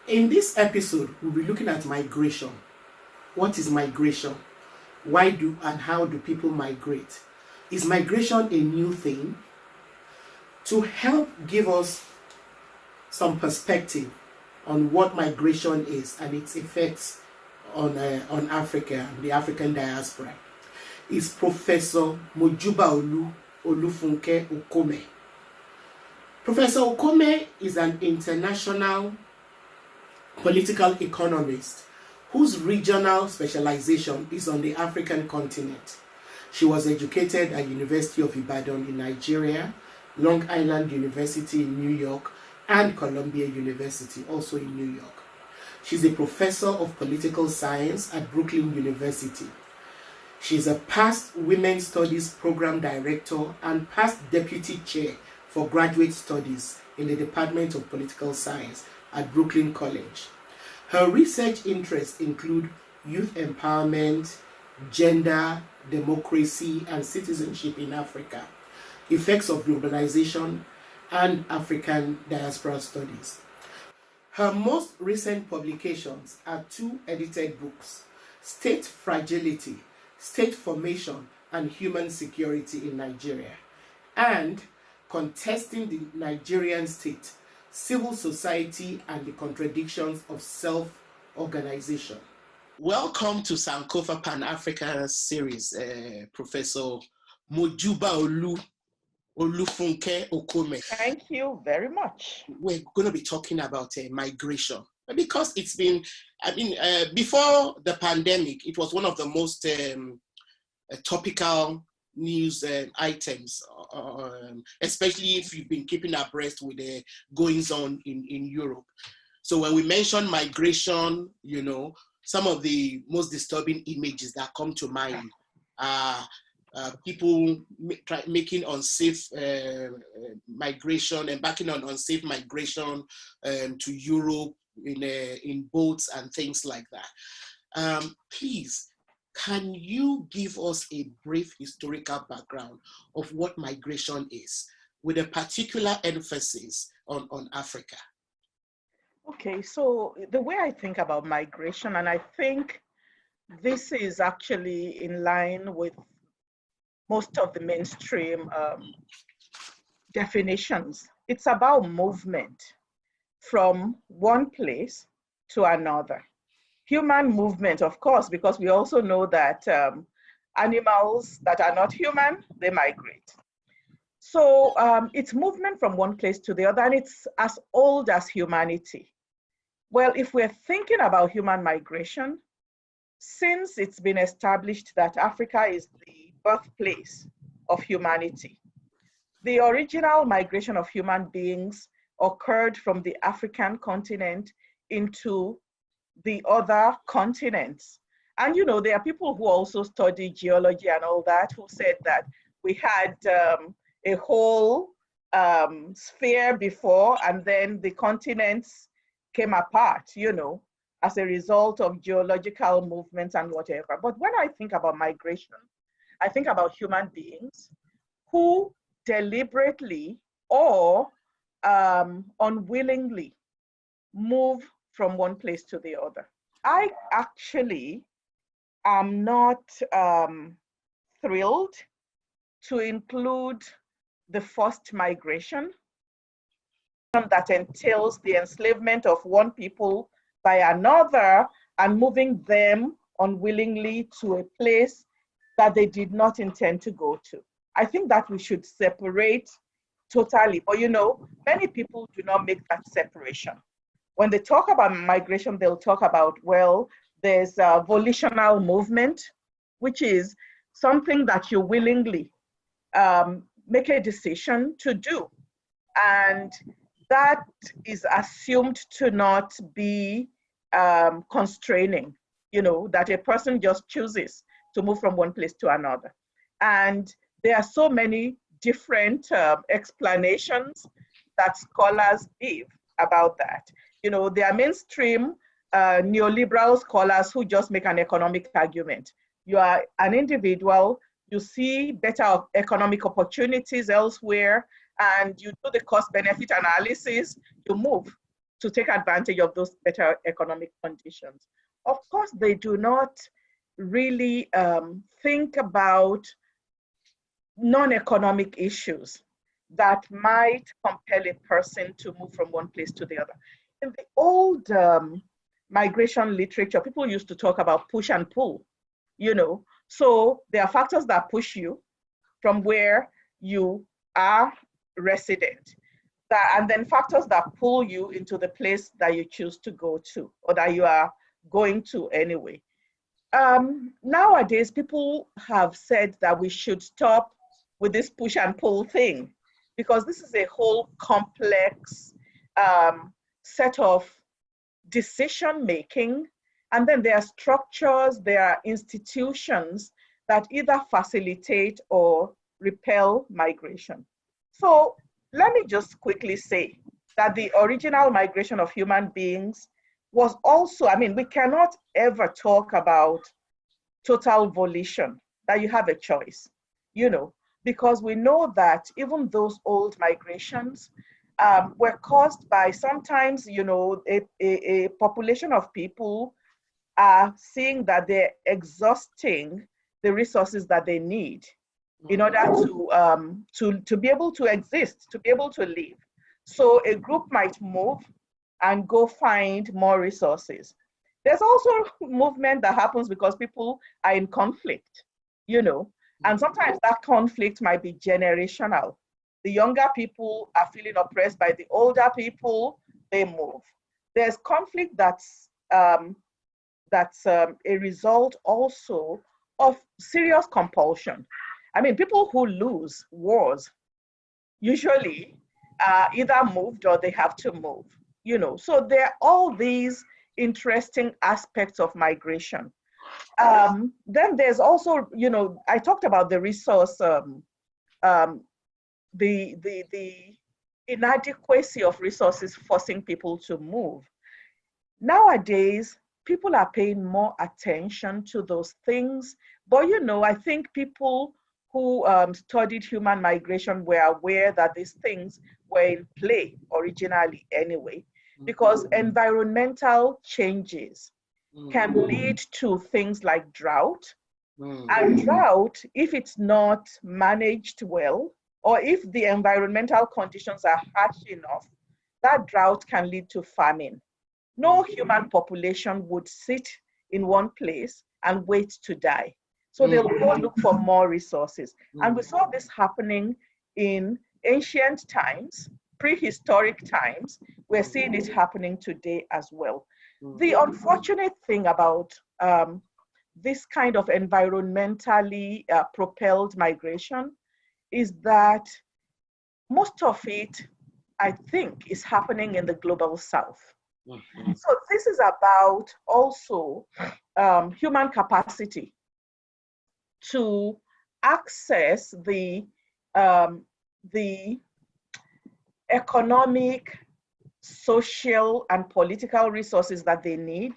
In this episode, we'll be looking at migration. What is migration? Why do and how do people migrate? Is migration a new thing? To help give us some perspective on what migration is and its effects on Africa, the African diaspora, is Professor Mojuba Olufunke Okome. Professor Okome is an international political economist whose regional specialization is on the African continent. She was educated at University of Ibadan in Nigeria, Long Island University in New York, and Columbia University, also in New York. She's a professor of political science at Brooklyn University. She's a past Women's Studies Program Director and past Deputy Chair for Graduate Studies in the Department of Political Science at Brooklyn College. Her research interests include youth empowerment, gender, democracy, and citizenship in Africa, effects of globalization, and African diaspora studies. Her most recent publications are two edited books, State Fragility, State Formation, and Human Security in Nigeria, and Contesting the Nigerian State, Civil Society and the Contradictions of Self-Organization. Welcome to Sankofa Pan-Africa series, Professor Mojuba Olufunke Okome. Thank you very much. We're going to be talking about migration because it's been, before the pandemic, it was one of the most topical news items, especially if you've been keeping abreast with the goings on in Europe. So when we mention migration, some of the most disturbing images that come to mind are people making unsafe migration, embarking on unsafe migration to Europe in boats and things like that. Please, can you give us a brief historical background of what migration is, with a particular emphasis on Africa? Okay, so the way I think about migration, and I think this is actually in line with most of the mainstream definitions, it's about movement from one place to another. Human movement, of course, because we also know that animals that are not human, they migrate. So it's movement from one place to the other, and it's as old as humanity. Well, if we're thinking about human migration, since it's been established that Africa is the birthplace of humanity, the original migration of human beings occurred from the African continent into the other continents. And there are people who also study geology and all that, who said that we had a whole sphere before, and then the continents came apart, as a result of geological movements and whatever. But when I think about migration, I think about human beings who deliberately or unwillingly move from one place to the other. I actually am not thrilled to include the forced migration that entails the enslavement of one people by another and moving them unwillingly to a place that they did not intend to go to. I think that we should separate totally, but many people do not make that separation. When they talk about migration, they'll talk about, well, there's a volitional movement, which is something that you willingly make a decision to do. And that is assumed to not be constraining, that a person just chooses to move from one place to another. And there are so many different explanations that scholars give about that. There are mainstream neoliberal scholars who just make an economic argument. You are an individual, you see better economic opportunities elsewhere, and you do the cost-benefit analysis, you move to take advantage of those better economic conditions. Of course, they do not really think about non-economic issues that might compel a person to move from one place to the other. In the old migration literature, people used to talk about push and pull, So there are factors that push you from where you are resident, and then factors that pull you into the place that you choose to go to or that you are going to anyway. Nowadays, people have said that we should stop with this push and pull thing, because this is a whole complex set of decision making. And then there are structures, there are institutions that either facilitate or repel migration. So let me just quickly say that the original migration of human beings was also, we cannot ever talk about total volition, that you have a choice, because we know that even those old migrations were caused by sometimes, a population of people are seeing that they're exhausting the resources that they need in order to be able to exist, to be able to live. So a group might move and go find more resources. There's also movement that happens because people are in conflict, and sometimes that conflict might be generational. The younger people are feeling oppressed by the older people, they move. There's conflict that's a result also of serious compulsion. People who lose wars usually either moved or they have to move, So there are all these interesting aspects of migration. Then there's also, I talked about the resource, the inadequacy of resources forcing people to move. Nowadays, people are paying more attention to those things. But, I think people who studied human migration were aware that these things were in play originally anyway, because environmental changes can lead to things like drought. And drought, if it's not managed well, or if the environmental conditions are harsh enough, that drought can lead to famine. No human population would sit in one place and wait to die. So they'll go look for more resources. And we saw this happening in ancient times, prehistoric times. We're seeing it happening today as well. The unfortunate thing about this kind of environmentally propelled migration is that most of it, I think, is happening in the global south. So this is about also human capacity to access the economic, social, and political resources that they need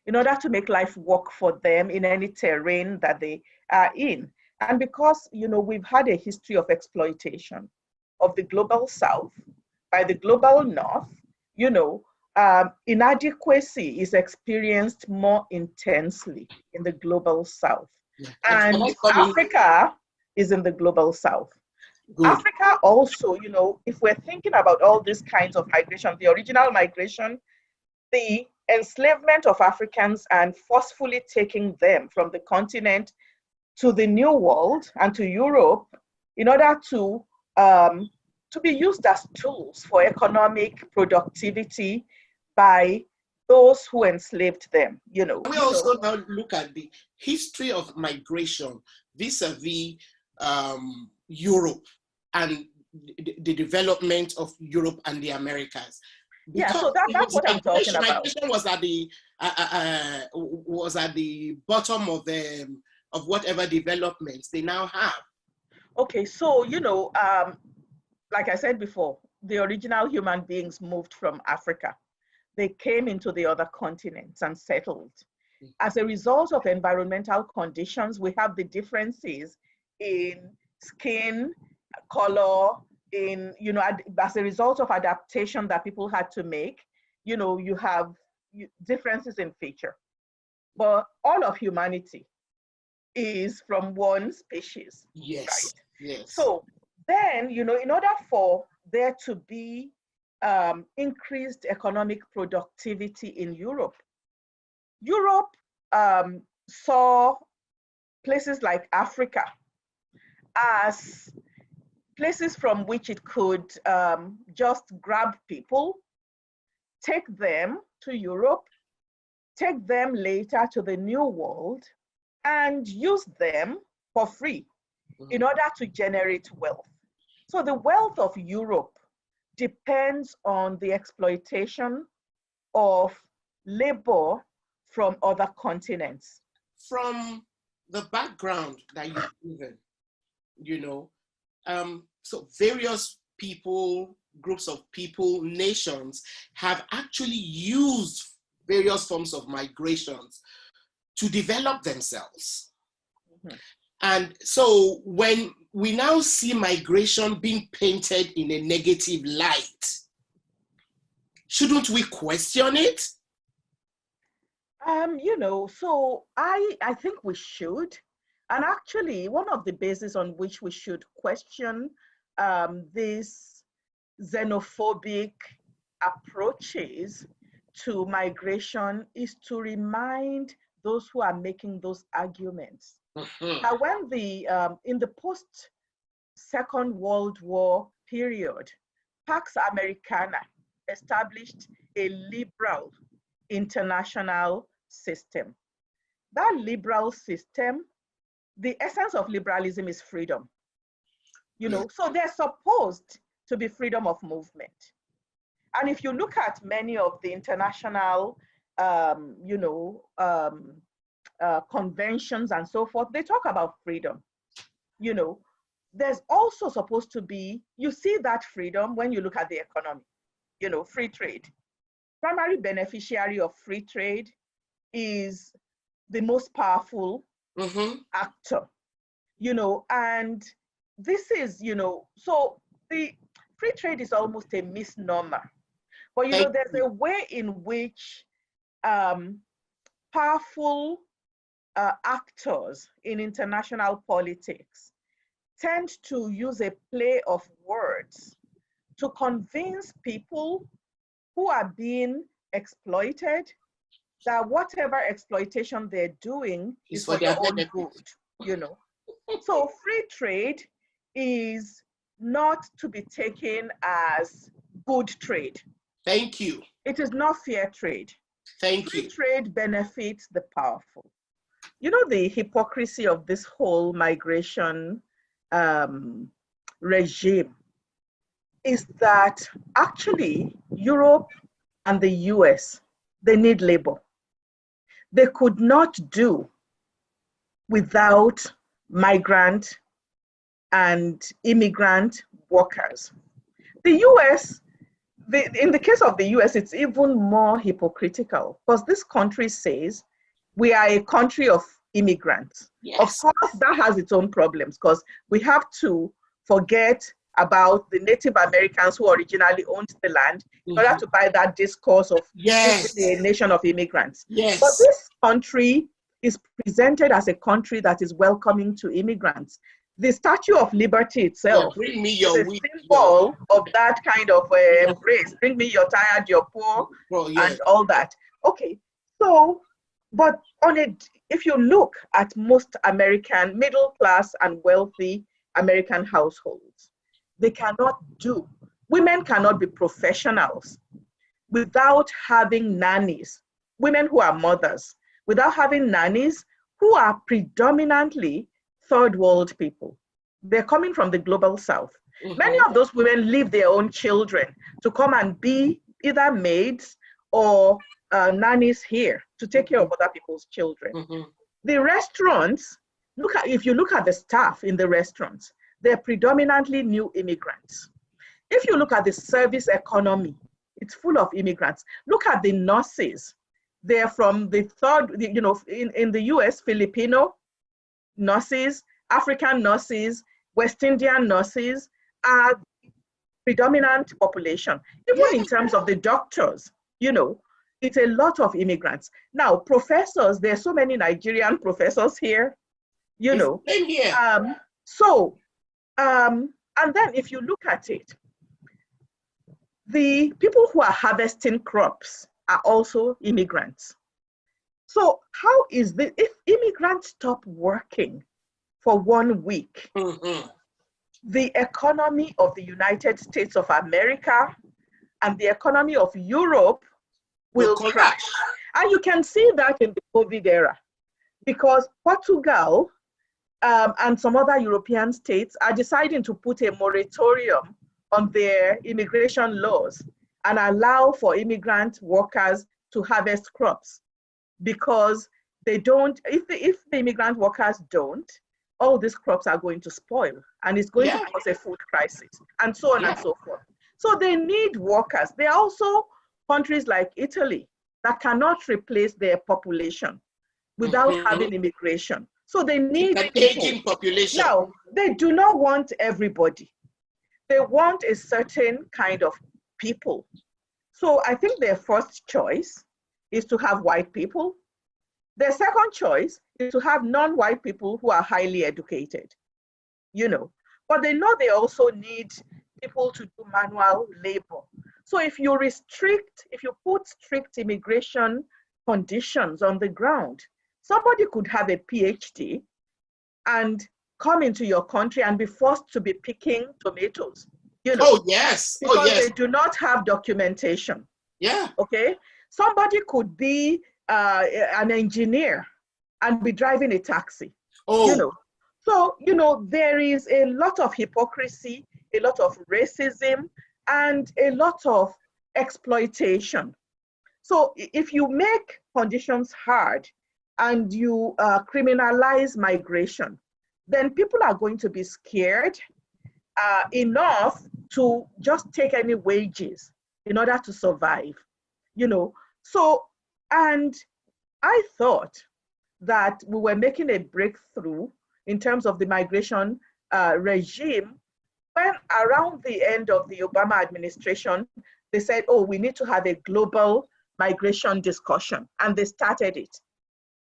in order to make life work for them in any terrain that they are in. And because, we've had a history of exploitation of the global south by the global north, inadequacy is experienced more intensely in the global south. And Africa is in the global south. Good. Africa also, if we're thinking about all these kinds of migration, the original migration, the enslavement of Africans and forcefully taking them from the continent to the New World and to Europe in order to be used as tools for economic productivity by those who enslaved them, We also now look at the history of migration vis-a-vis Europe and the development of Europe and the Americas. Because so that's what I'm talking about. Migration was at the bottom of whatever developments they now have. Okay, so like I said before, the original human beings moved from Africa. They came into the other continents and settled. As a result of environmental conditions, we have the differences in skin color, as a result of adaptation that people had to make. you have differences in feature, but all of humanity is from one species. Yes. Right? Yes. So then, in order for there to be increased economic productivity in Europe, saw places like Africa as places from which it could just grab people, take them to Europe, take them later to the New World, and use them for free in order to generate wealth. So the wealth of Europe depends on the exploitation of labor from other continents. From the background that you've given, so various people, groups of people, nations have actually used various forms of migrations to develop themselves. Mm-hmm. And so when we now see migration being painted in a negative light, shouldn't we question it? So I think we should. And actually, one of the bases on which we should question these xenophobic approaches to migration is to remind those who are making those arguments that when in the post-Second World War period, Pax Americana established a liberal international system. That liberal system, the essence of liberalism is freedom. So there's supposed to be freedom of movement. And if you look at many of the international, conventions and so forth, they talk about freedom. There's also supposed to be, you see that freedom when you look at the economy, free trade. Primary beneficiary of free trade is the most powerful actor, and this is, so the free trade is almost a misnomer. But, there's a way in which powerful actors in international politics tend to use a play of words to convince people who are being exploited that whatever exploitation they're doing is for their own good, So free trade is not to be taken as good trade. Thank you. It is not fair trade. Thank Free you. trade benefits the powerful. The hypocrisy of this whole migration regime is that actually Europe and the US, they need labor. They could not do without migrant and immigrant workers. The US, in the case of the US, it's even more hypocritical because this country says we are a country of immigrants. Yes. Of course, that has its own problems because we have to forget about the Native Americans who originally owned the land in order to buy that discourse of this being a nation of immigrants. Yes. But this country is presented as a country that is welcoming to immigrants. The Statue of Liberty itself is a symbol of that kind of embrace. Bring me your tired, your poor, and all that. Okay, so, but if you look at most American middle class and wealthy American households, they cannot women cannot be professionals without having nannies, women who are mothers, without having nannies who are predominantly third world people. They're coming from the global south. Many of those women leave their own children to come and be either maids or nannies here to take care of other people's children. The restaurants, if you look at the staff in the restaurants, they're predominantly new immigrants. If you look at the service economy, it's full of immigrants. Look at the nurses. They're from the third, in the US, Filipino nurses, African nurses, West Indian nurses are predominant population. Even in terms of the doctors, You know, it's a lot of immigrants. Now, professors, there are so many Nigerian professors here, you know. Same here. And then if you look at it, the people who are harvesting crops are also immigrants. So how is this, if immigrants stop working for 1 week, the economy of the United States of America and the economy of Europe will crash. And you can see that in the COVID era, because Portugal and some other European states are deciding to put a moratorium on their immigration laws and allow for immigrant workers to harvest crops, because they don't, if the immigrant workers don't, all these crops are going to spoil and it's going to cause a food crisis, and so on and so forth. So they need workers. There are also countries like Italy that cannot replace their population without having immigration. So they need an aging population. Now, they do not want everybody. They want a certain kind of people. So I think their first choice is to have white people. Their second choice is to have non-white people who are highly educated, you know. But they know they also need people to do manual labor. So if you put strict immigration conditions on the ground, somebody could have a PhD and come into your country and be forced to be picking tomatoes, you know. Oh, yes. Because they do not have documentation. Yeah. Okay. Somebody could be an engineer and be driving a taxi. Oh. You know. So, you know, there is a lot of hypocrisy, a lot of racism, and a lot of exploitation. So if you make conditions hard and you criminalize migration, then people are going to be scared enough to just take any wages in order to survive, you know. So, and I thought that we were making a breakthrough in terms of the migration regime when around the end of the Obama administration, they said, oh, we need to have a global migration discussion, and they started it.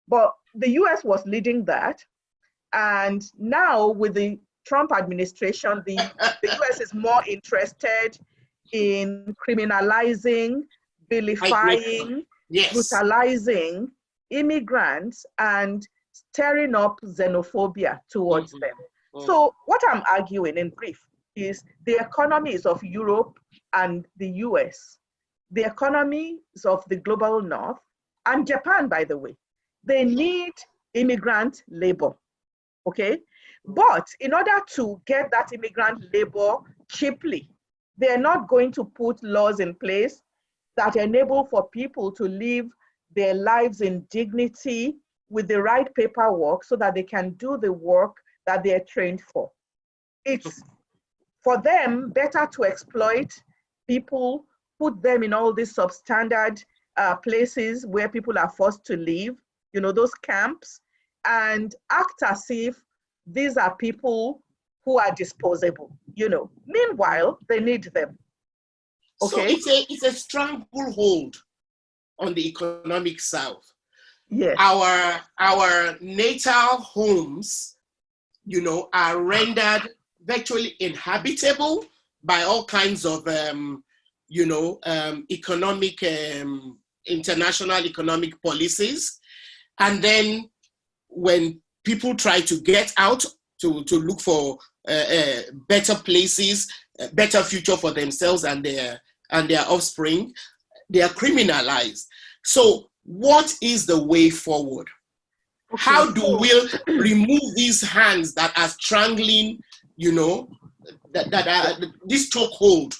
But the US was leading that. And now with the Trump administration, the US is more interested in criminalizing, vilifying, brutalizing immigrants and stirring up xenophobia towards them. So what I'm arguing in brief is the economies of Europe and the US, the economies of the global north, and Japan, by the way, they need immigrant labor, okay? But in order to get that immigrant labor cheaply, they're not going to put laws in place that enable for people to live their lives in dignity with the right paperwork so that they can do the work that they're trained for. It's for them better to exploit people, put them in all these substandard places where people are forced to live, you know, those camps, and act as if these are people who are disposable, you know. Meanwhile, they need them. Okay. So it's a stranglehold on the economic South. Yes. Our natal homes, you know, are rendered virtually inhabitable by all kinds of, you know, international economic policies. And then when people try to get out to look for better places, a better future for themselves and their offspring, they are criminalized. So what is the way forward? Okay. How do we remove these hands that are strangling, you know, that are this chokehold?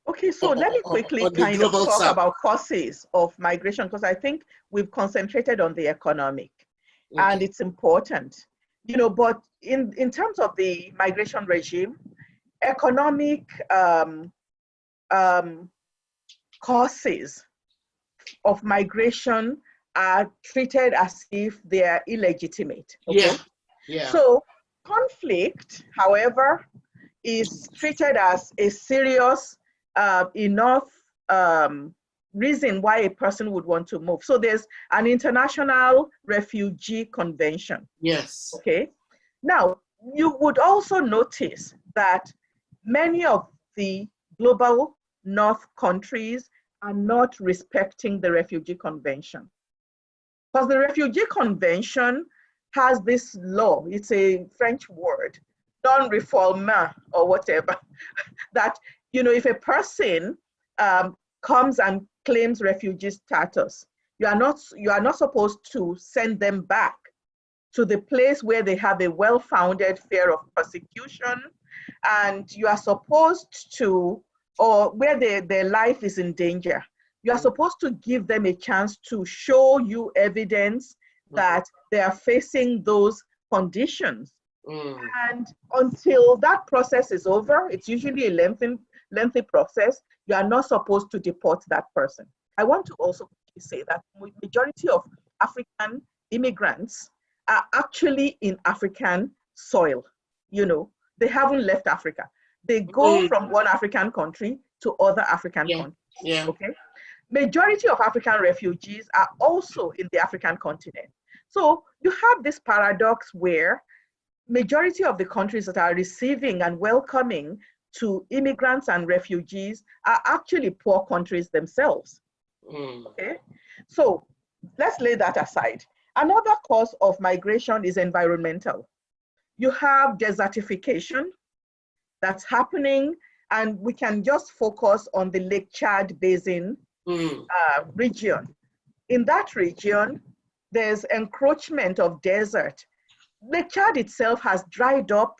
Okay, so let me quickly kind of talk about causes of migration, because I think we've concentrated on the economic, and it's important, you know. But in terms of the migration regime, economic causes of migration are treated as if they are illegitimate. Okay? Yeah. So conflict, however, is treated as a serious enough reason why a person would want to move. So there's an international refugee convention. Yes. Okay. Now, you would also notice that many of the global North countries are not respecting the refugee convention. Because the refugee convention has this law, it's a French word, non-refoulement or whatever, that, you know, if a person comes and claims refugee status, you are not supposed to send them back to the place where they have a well-founded fear of persecution, and you are supposed to, or where their life is in danger, you are supposed to give them a chance to show you evidence that they are facing those conditions. And until that process is over, it's usually a lengthy process, you are not supposed to deport that person. I want to also say that majority of African immigrants are actually in African soil. You know, they haven't left Africa. They go from one African country to other African countries. Yeah. Okay. Majority of African refugees are also in the African continent. So you have this paradox where majority of the countries that are receiving and welcoming to immigrants and refugees are actually poor countries themselves. Okay, so let's lay that aside. Another cause of migration is environmental. You have desertification that's happening, and we can just focus on the Lake Chad Basin region. In that region, there's encroachment of desert. Lake Chad itself has dried up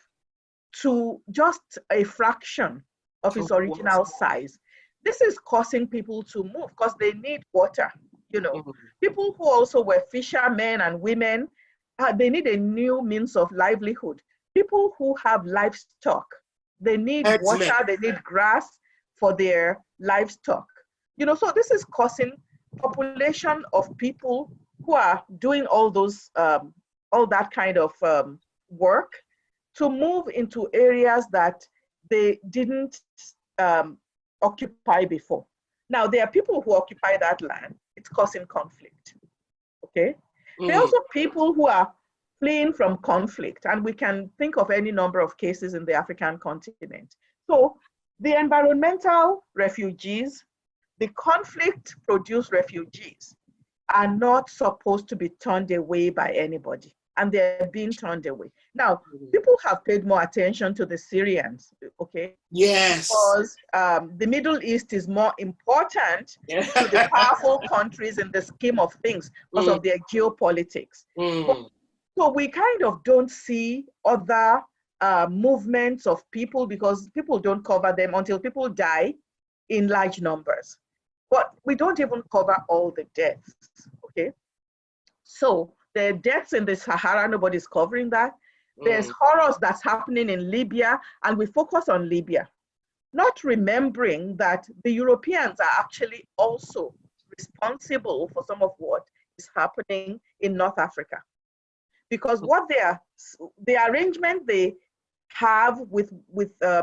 to just a fraction of its original size. This is causing people to move because they need water. You know, people who also were fishermen and women, they need a new means of livelihood. People who have livestock, they need water, they need grass for their livestock. You know, so this is causing population of people who are doing all those, all that kind of work to move into areas that they didn't occupy before. Now, there are people who occupy that land. It's causing conflict, okay? There are also people who are fleeing from conflict, and we can think of any number of cases in the African continent. So the environmental refugees, the conflict-produced refugees are not supposed to be turned away by anybody, and they're being turned away. Now, people have paid more attention to the Syrians, okay? Yes. Because the Middle East is more important to the powerful countries in the scheme of things because of their geopolitics. So we kind of don't see other movements of people because people don't cover them until people die in large numbers. But we don't even cover all the deaths, okay? So the deaths in the Sahara, nobody's covering that. There's horrors that's happening in Libya, and we focus on Libya, not remembering that the Europeans are actually also responsible for some of what is happening in North Africa. Because what the arrangement they have with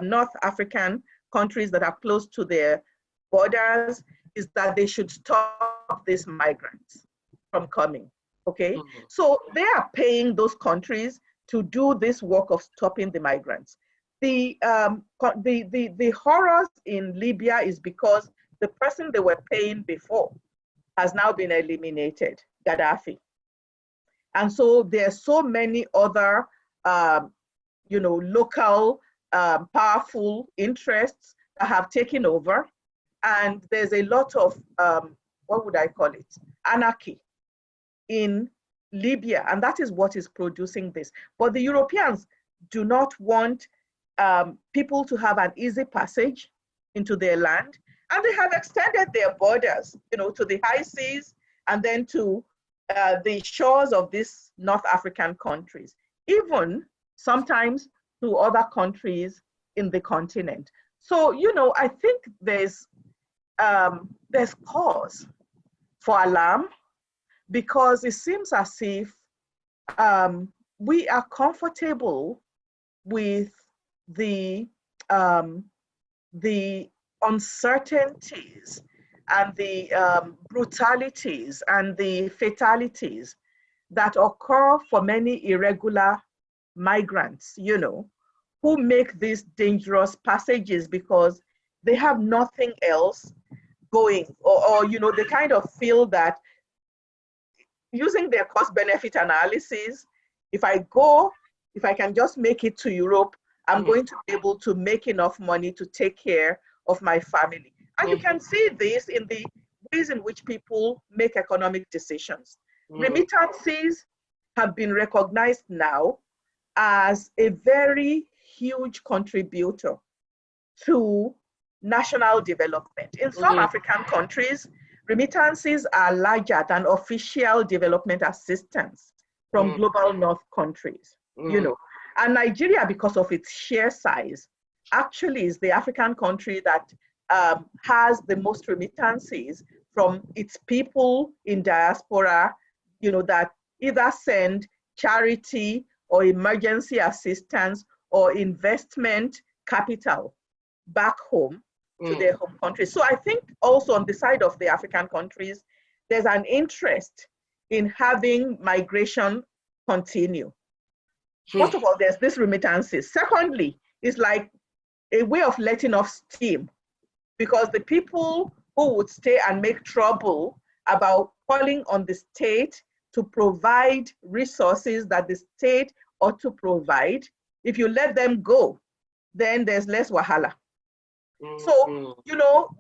North African countries that are close to their borders is that they should stop these migrants from coming, okay? So they are paying those countries to do this work of stopping the migrants. The horrors in Libya is because the person they were paying before has now been eliminated, Gaddafi. And so there are so many other, you know, local powerful interests that have taken over. And there's a lot of, what would I call it, anarchy in Libya. And that is what is producing this. But the Europeans do not want people to have an easy passage into their land. And they have extended their borders, you know, to the high seas and then to the shores of these North African countries, even sometimes to other countries in the continent. So, you know, I think there's cause for alarm because it seems as if we are comfortable with the uncertainties and the brutalities and the fatalities that occur for many irregular migrants, you know, who make these dangerous passages because they have nothing else going, or you know, they kind of feel that using their cost benefit analysis, if I can just make it to Europe, I'm going to be able to make enough money to take care of my family. And you can see this in the ways in which people make economic decisions. Remittances have been recognized now as a very huge contributor to national development. In some African countries, remittances are larger than official development assistance from global north countries, you know. And Nigeria, because of its sheer size, actually is the African country that has the most remittances from its people in diaspora, you know, that either send charity or emergency assistance or investment capital back home to their home country. So I think also on the side of the African countries, there's an interest in having migration continue. First of all, there's this remittances. Secondly, it's like a way of letting off steam, because the people who would stay and make trouble about calling on the state to provide resources that the state ought to provide, if you let them go, then there's less wahala. So, you know,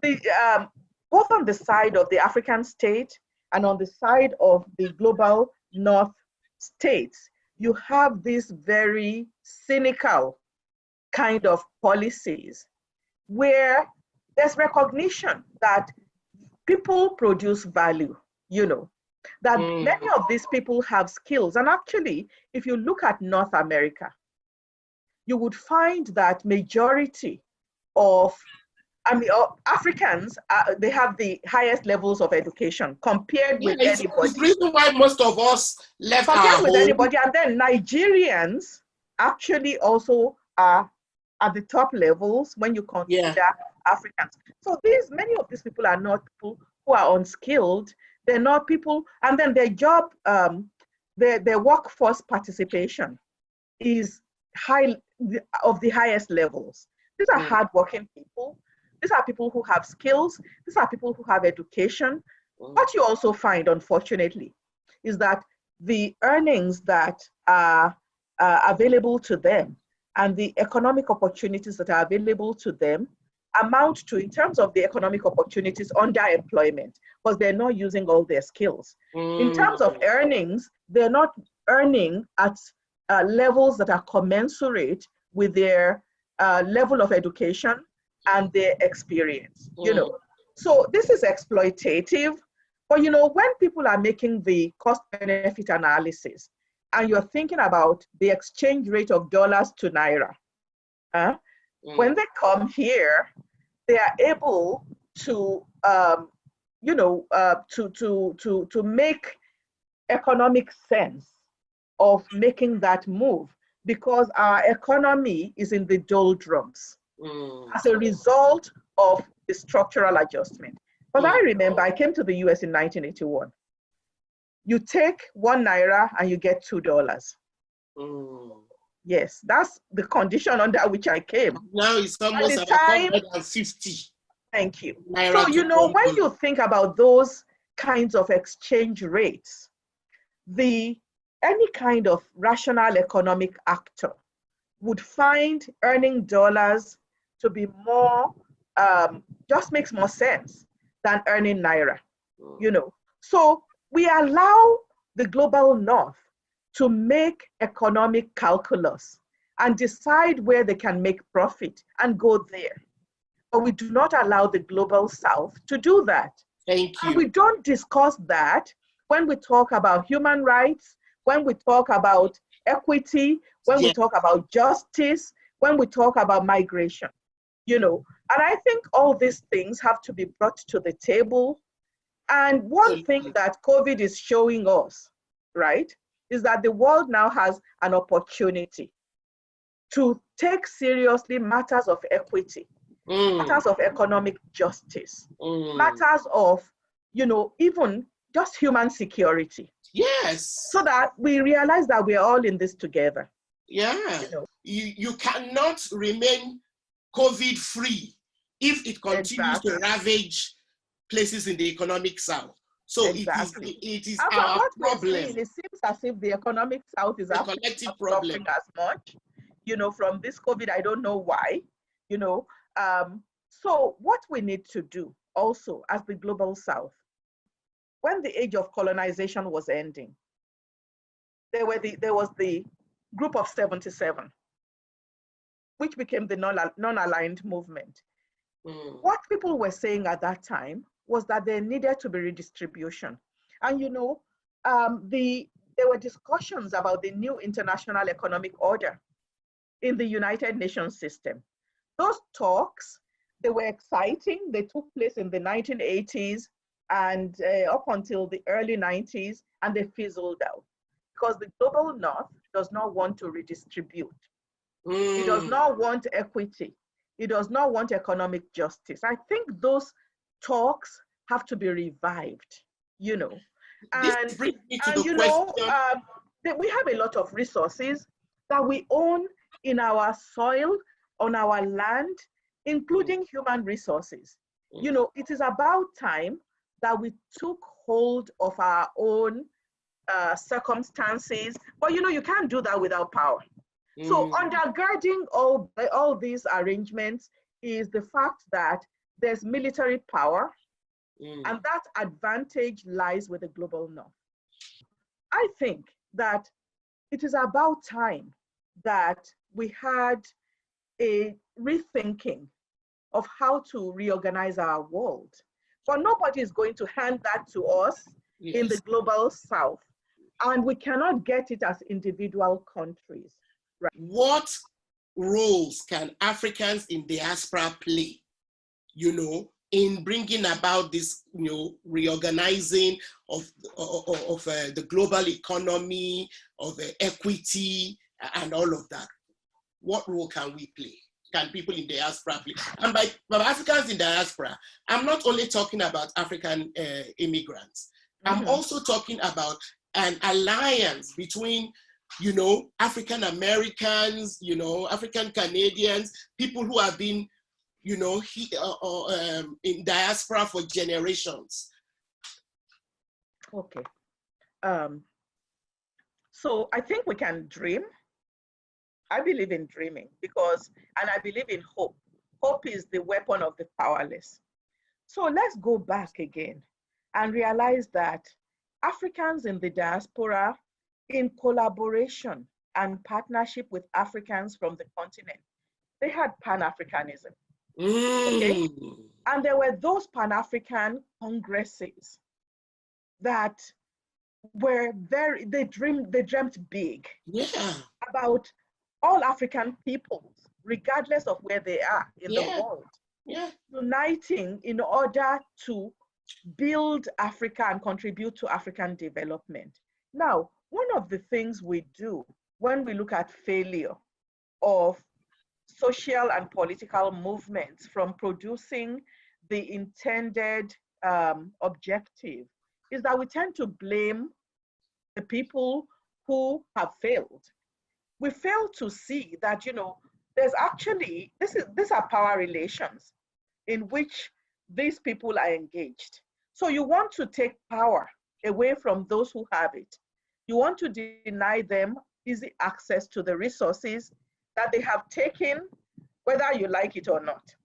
both on the side of the African state and on the side of the global north states, you have these very cynical kind of policies where there's recognition that people produce value, you know, that many of these people have skills. And actually, if you look at North America, you would find that majority of, Africans, they have the highest levels of education compared with anybody. It's the reason why most of us left compared with anybody. And then Nigerians actually also are at the top levels when you consider Africans. So many of these people are not people who are unskilled. They're not people, and then their job, their workforce participation is of the highest levels. These are hardworking people. These are people who have skills. These are people who have education. What you also find, unfortunately, is that the earnings that are available to them and the economic opportunities that are available to them amount to, in terms of the economic opportunities, underemployment, because they're not using all their skills. In terms of earnings, they're not earning at levels that are commensurate with their level of education and their experience, you know. So this is exploitative. But, you know, when people are making the cost-benefit analysis and you're thinking about the exchange rate of dollars to naira, when they come here, they are able to, you know, to make economic sense of making that move, because our economy is in the doldrums as a result of the structural adjustment. But I remember I came to the US in 1981. You take 1 naira and you get $2. Yes, that's the condition under which I came. Now it's almost At the time, 150. Thank you. Naira so, you know, when you think about those kinds of exchange rates, any kind of rational economic actor would find earning dollars to be more, just makes more sense than earning naira, you know. So we allow the global north to make economic calculus and decide where they can make profit and go there. But we do not allow the global south to do that. Thank you. And we don't discuss that when we talk about human rights, when we talk about equity, when we talk about justice, when we talk about migration, you know. And I think all these things have to be brought to the table. And one thing that COVID is showing us, right, is that the world now has an opportunity to take seriously matters of equity matters of economic justice, Mm. matters of, even just human security. Yes. So that we realize that we're all in this together. Yeah. You cannot remain COVID-free if it continues to ravage places in the economic south. So exactly. it is And our from what problem. we're seeing, it seems as if the economic south is a collective problem suffering as much, from this COVID. I don't know why, So what we need to do also as the global south, when the age of colonization was ending, there was the group of 77, which became the non-aligned movement. What people were saying at that time was that there needed to be redistribution. And there were discussions about the new international economic order in the United Nations system. Those talks, they were exciting. They took place in the 1980s and up until the early 90s, and they fizzled out because the global north does not want to redistribute. It does not want equity. It does not want economic justice. I think those talks have to be revived, This brings me to the question. We have a lot of resources that we own in our soil, on our land, including human resources. It is about time that we took hold of our own circumstances, but you can't do that without power. So undergirding all these arrangements is the fact that there's military power, and that advantage lies with the global north. I think that it is about time that we had a rethinking of how to reorganize our world. But nobody is going to hand that to us in the global south, and we cannot get it as individual countries. Right. What roles can Africans in diaspora play, in bringing about this, reorganizing of the global economy, of equity, and all of that? What role can we play? Can people in diaspora play? And by Africans in diaspora, I'm not only talking about African immigrants. I'm also talking about an alliance between African Americans, African Canadians, people who have been, in diaspora for generations. Okay. So I think we can dream. I believe in dreaming and I believe in hope. Hope is the weapon of the powerless. So let's go back again and realize that Africans in the diaspora, in collaboration and partnership with Africans from the continent, they had Pan-Africanism. Okay? And there were those Pan-African congresses that were they dreamt big about all African peoples, regardless of where they are in the world, uniting in order to build Africa and contribute to African development. Now, one of the things we do when we look at failure of social and political movements from producing the intended objective is that we tend to blame the people who have failed. We fail to see that, there's actually, these are power relations in which these people are engaged. So you want to take power away from those who have it. You want to deny them easy access to the resources that they have taken, whether you like it or not.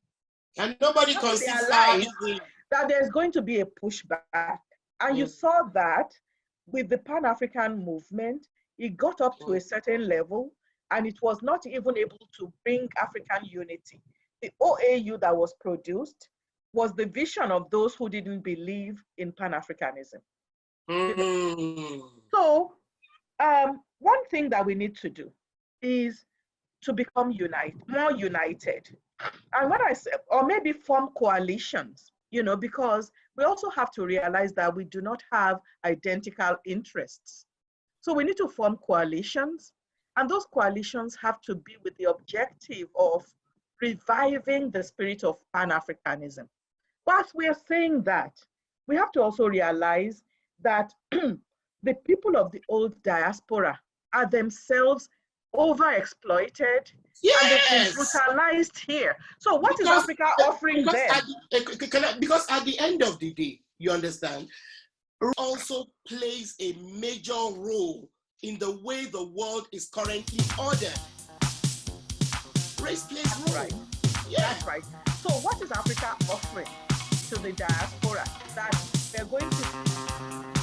And nobody considers that there's going to be a pushback. And you saw that with the Pan-African movement, it got up to a certain level, and it was not even able to bring African unity. The OAU that was produced was the vision of those who didn't believe in Pan-Africanism. So one thing that we need to do is to become more united. And when I say, or maybe form coalitions, because we also have to realize that we do not have identical interests. So we need to form coalitions, and those coalitions have to be with the objective of reviving the spirit of Pan-Africanism. But as we are saying that, we have to also realize that the people of the old diaspora are themselves overexploited and they've been brutalized here. So what is Africa offering them? Because at the end of the day, you understand, also plays a major role in the way the world is currently ordered. Race plays a role. Right. Yeah. That's right. So what is Africa offering to the diaspora that they're going to